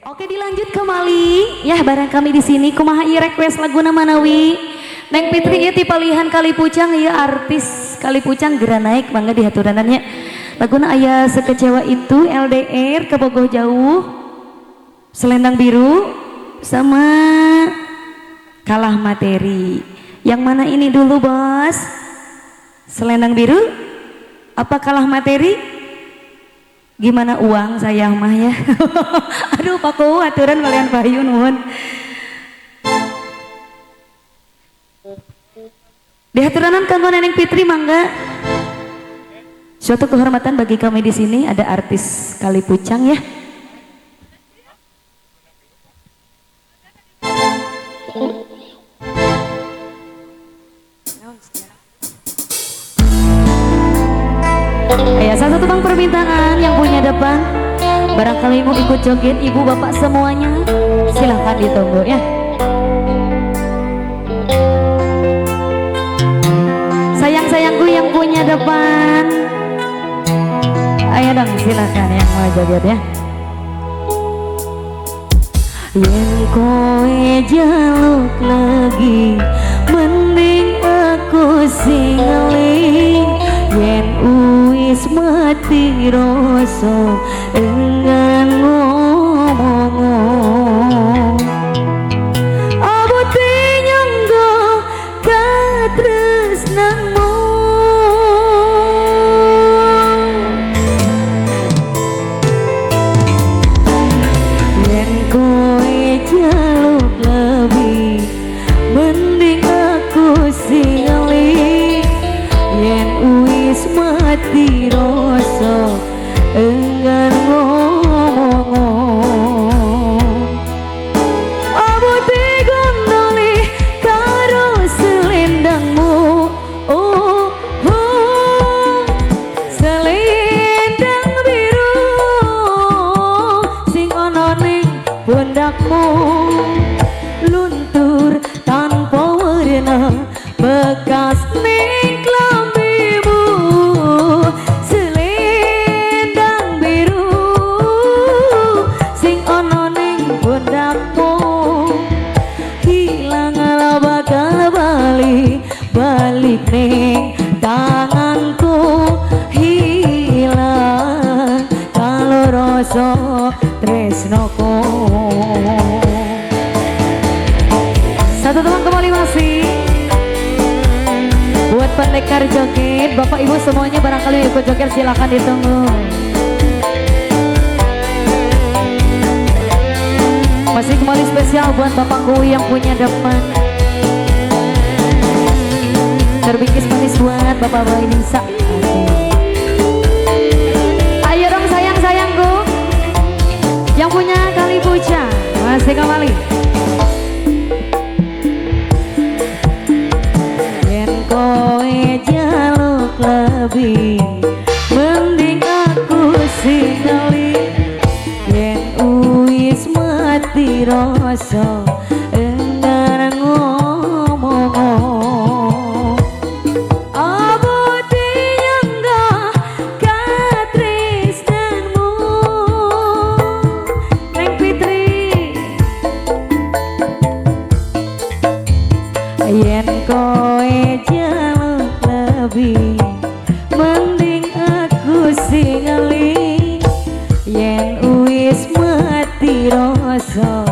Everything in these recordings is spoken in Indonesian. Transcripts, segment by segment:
Oke, dilanjut kembali ya barang kami di sini kumaha ieu request laguna manawi Neng Fitri ieu ti palihan Kalipucang ieu artis Kalipucang geura naik mangga dihaturanannya laguna aya sekecewa itu LDR ke Bogoh jauh Selendang Biru sama Kalah Materi. Yang mana ini dulu bos? Selendang Biru apa Kalah Materi? Gimana uang saya mah ya. Aduh paku aturan kalian payu nuhun. Di haturanan kanggo Neneng Fitri mangga. Suatu kehormatan bagi kami di sini ada artis Kalipucang ya. Ya, satu tukang permintaan yang punya depan barangkali mau ikut joget ibu bapak semuanya silahkan ditunggu ya. Sayang-sayangku yang punya depan ayo dong silahkan yang mau joget ya. Yen kowe jaluk lagi mending aku singeling yen uis mati rasa enggan ngomong abote nyangga katresnanmu yen kowe jaluk lebih mending aku singeling yen uis mati rasa enggan ngomong abote gondoli karo selendangmu oh, oh selendang biru sing ana ning pundakmu luntur tanpa warna bekas ning klambimu selendang biru sing ana ning pundakmu hilang ala bakal balik ning tanganku hilang kalau rasa tresnoku. Satu teman kembali masih buat pendekar joget bapak ibu semuanya barangkali ikut joget silahkan ditunggu. Masih kembali spesial buat bapakku yang punya depan terbingkis manis buat bapak Boy Nisa. Ayo dong sayang-sayangku yang punya Kalipucang masih kembali. Kowe jaluk lebih mending aku singeling yen uis mati rasa enggan ngomong abote nyangga katresnanmu. Neng Fitri yen kowe jaluk lebih mending aku singeling yen uis mati rasa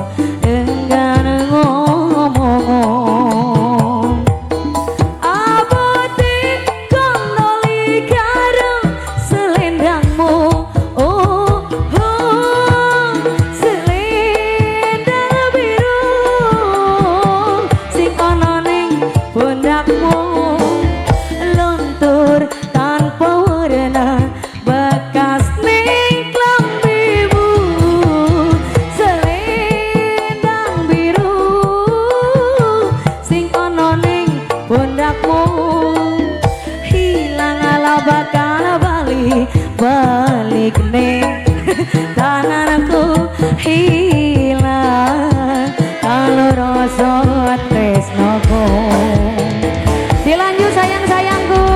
enggan ngomong abote gondoli karo selendangmu oh, oh selendang biru sing ana ning pundakmu luntur tanpa warna bekas ning klambimu selendang biru sing ana ning pundakmu hilang ala bakal balik ning tanganku hilang kalau rasa tresnoku. Dilanjut sayang-sayangku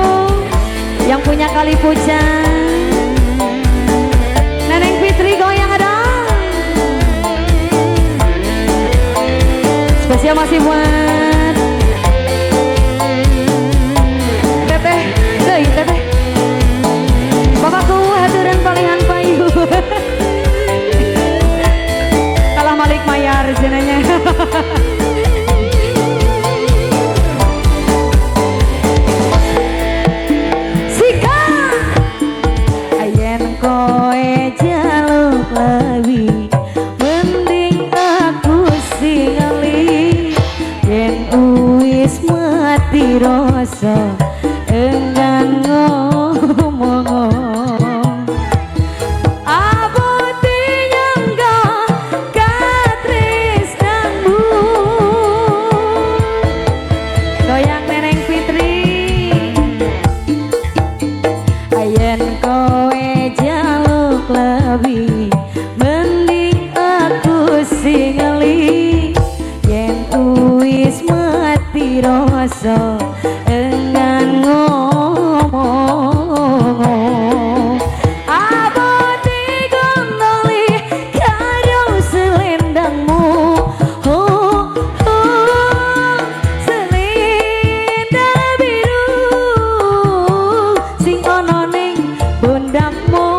yang punya Kalipucang Neneng Fitri goyang dong. spesial masih buat teteh, teteh bapakku haturan palihan payu kalah Malik Mayar jenanya Sika ayen koe jaluk lewi mending aku singali yen uwis mati rasa enggan ngomong mending aku singali yen uwis mati rasa enggan ngomong abote gondoli karo selendangmu selendang biru sing ono ning pundakmu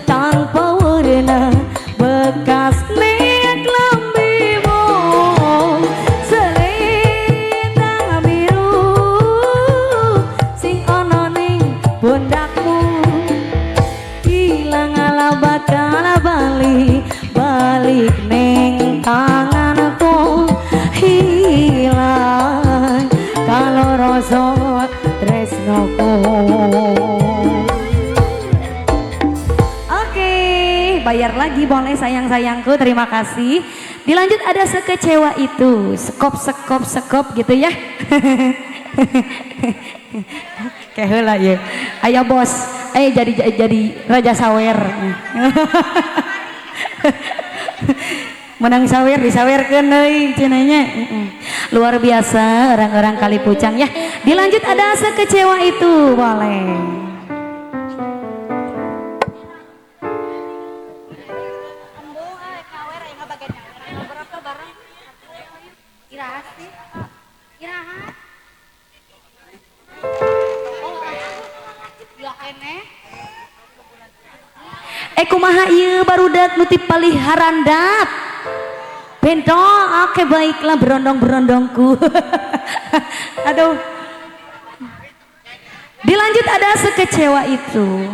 tanpa warna bekas liat lambimu selendang biru sing ono ning pundakmu hilang ala bakal balik ning tanganku hilang kalau rasa tresnoku. Bayar lagi boleh sayang-sayangku, terima kasih. Dilanjut ada sekecewa itu, sekop gitu ya. Kayak heula ya. Ayo bos, ayo jadi raja sawer. Menang sawer disawerkeun deui cenanya. Luar biasa orang-orang Kalipucang ya. Dilanjut ada sekecewa itu, boleh. Kumaha ieu barudak nu ti paliharandap bento oke baiklah berondong-berondongku aduh dilanjut ada sekecewa itu.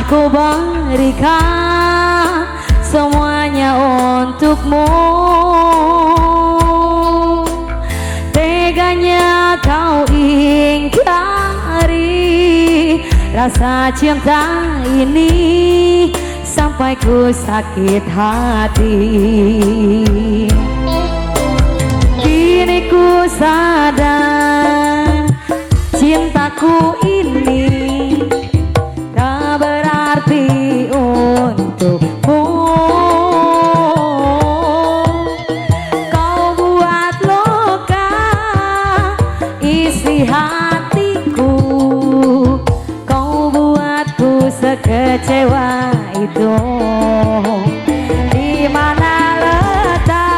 Ku berikan semuanya untukmu, teganya kau ingkari rasa cinta ini sampai ku sakit hati. Kini ku sadar cintaku ini berarti untukmu. Kau buat luka isi hatiku, kau buatku sekecewa itu. Di mana letak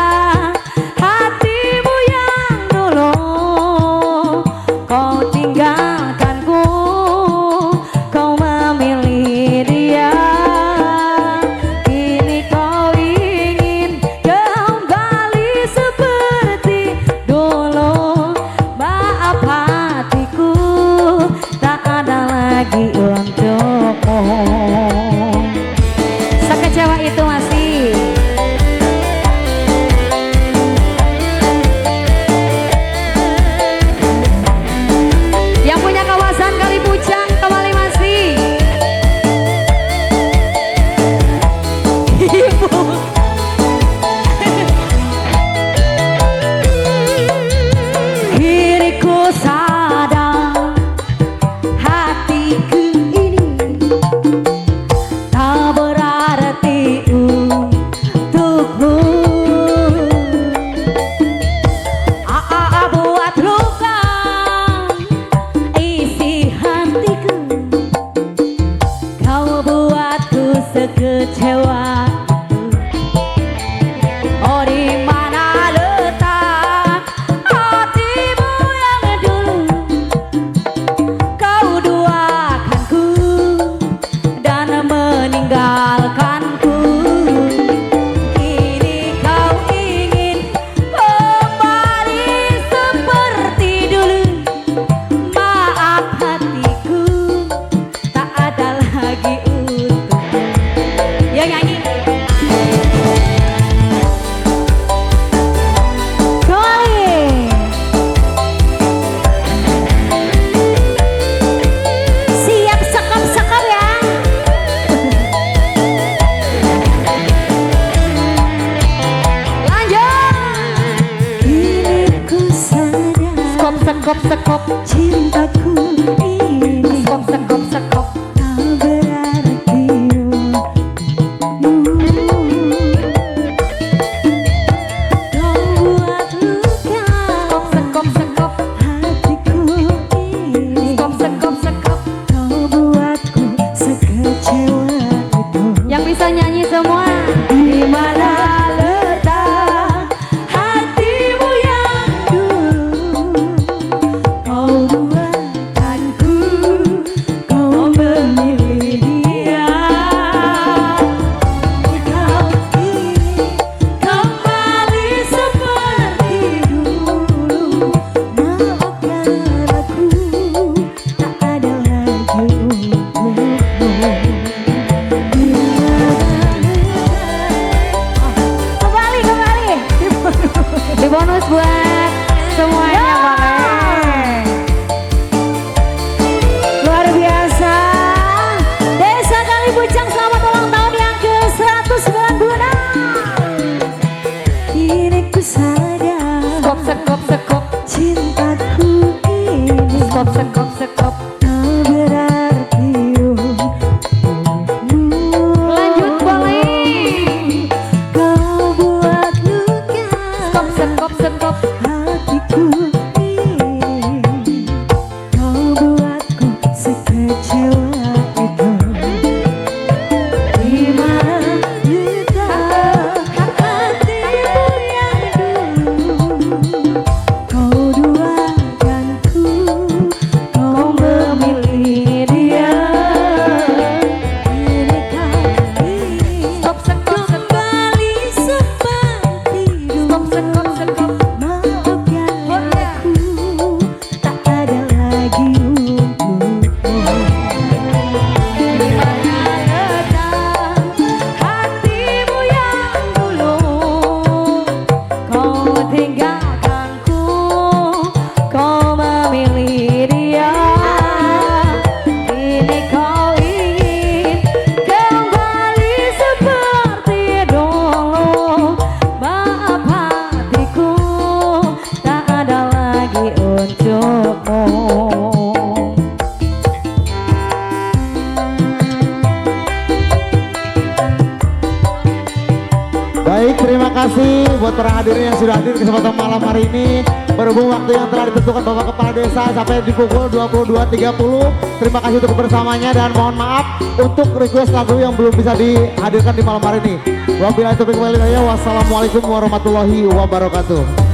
sekop sekop cintaku ini sekop sekop sekop tak berarti kau buat luka sekop sekop hatiku ini sekop sekop sekop kau buatku sekecewa itu. yang bisa nyanyi semua Di mana letak hatimu yang dulu kau buatkanku, kau memilih dia. Kau ini kembali seperti dulu, maafkan aku, tak ada lagi untukmu. Kembali di bonus buat semuanya boleh. luar biasa. Desa Kalipucang selamat ulang tahun yang ke-196. Kini ku sadar Sekop sekop sekop cintaku ini sekop sekop sekop tak berarti untukmu. lanjut boleh Kau buat luka sekop sekop sekop hatiku ini, kau buatku sekecewa itu. Di mana letak hatimu yang dulu, kau duakanku, kau memilih dia. Kini kau ini sekop sekop sekop kembali seperti dulu. sekop sekop sekop Maafkan aku, tak ada lagi untukmu. di mana letak hatimu yang dulu kau tinggalkanku, kau memilih dia. Kini kau ingin kembali seperti dulu, maaf hatiku, tak ada lagi untukmu. Baik, terima kasih buat para hadirin yang sudah hadir kesempatan malam hari ini. Berhubung waktu yang telah ditentukan Bapak Kepala Desa sampai di pukul 22.30. Terima kasih untuk kebersamaannya dan mohon maaf untuk request lagu yang belum bisa dihadirkan di malam hari ini. Wabillahi taufiq wal hidayah. Wassalamualaikum warahmatullahi wabarakatuh.